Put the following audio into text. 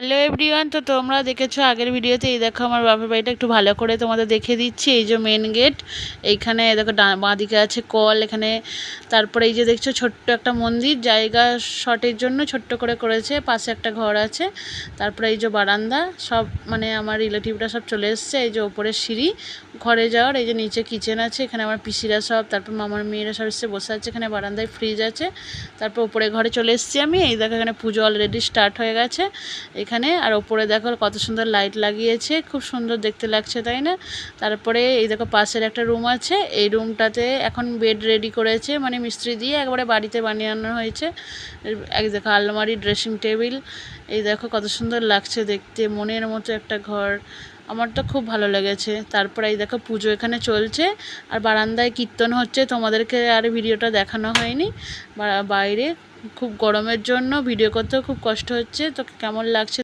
Hello everyone, তো তোমরা দেখেছো আগের ভিডিওতে। এই দেখো আমার বাপের বাড়িটা একটু ভালো করে তোমাদের দেখিয়ে দিচ্ছি। এই যে মেন গেট, এইখানে দেখো বাঁদিকে আছে কল এখানে। তারপরে এই যে দেখছো ছোট্ট একটা মন্দির, জায়গা শর্টের জন্য ছোট্ট করে করেছে, পাশে একটা ঘর আছে। তারপরে এই যে বারান্দা, সব মানে আমার রিলেটিভরা সব চলে এসছে। এই যে ওপরে সিঁড়ি ঘরে যাওয়ার, এই যে নিচে কিচেন আছে, এখানে আমার পিসিরা সব, তারপর মামার মেয়েরা সব এসে বসে আছে। এখানে বারান্দায় ফ্রিজ আছে। তারপর উপরে ঘরে চলে এসেছি আমি। এই দেখো এখানে পুজো অলরেডি স্টার্ট হয়ে গেছে এখানে। আর ওপরে দেখো কত সুন্দর লাইট লাগিয়েছে, খুব সুন্দর দেখতে লাগছে, তাই না? তারপরে এই দেখো পাশের একটা রুম আছে, এই রুমটাতে এখন বেড রেডি করেছে, মানে মিস্ত্রি দিয়ে একবারে বাড়িতে বানিয়ে আনা হয়েছে। এক দেখো আলমারি, ড্রেসিং টেবিল, এই দেখো কত সুন্দর লাগছে দেখতে, মনের মতো একটা ঘর। আমার তো খুব ভালো লেগেছে। তারপরে এই দেখো পুজো এখানে চলছে, আর বারান্দায় কীর্তন হচ্ছে। তোমাদেরকে আর ভিডিওটা দেখানো হয়নি। বাইরে খুব গরমের জন্য ভিডিও করতেও খুব কষ্ট হচ্ছে। তো কেমন লাগছে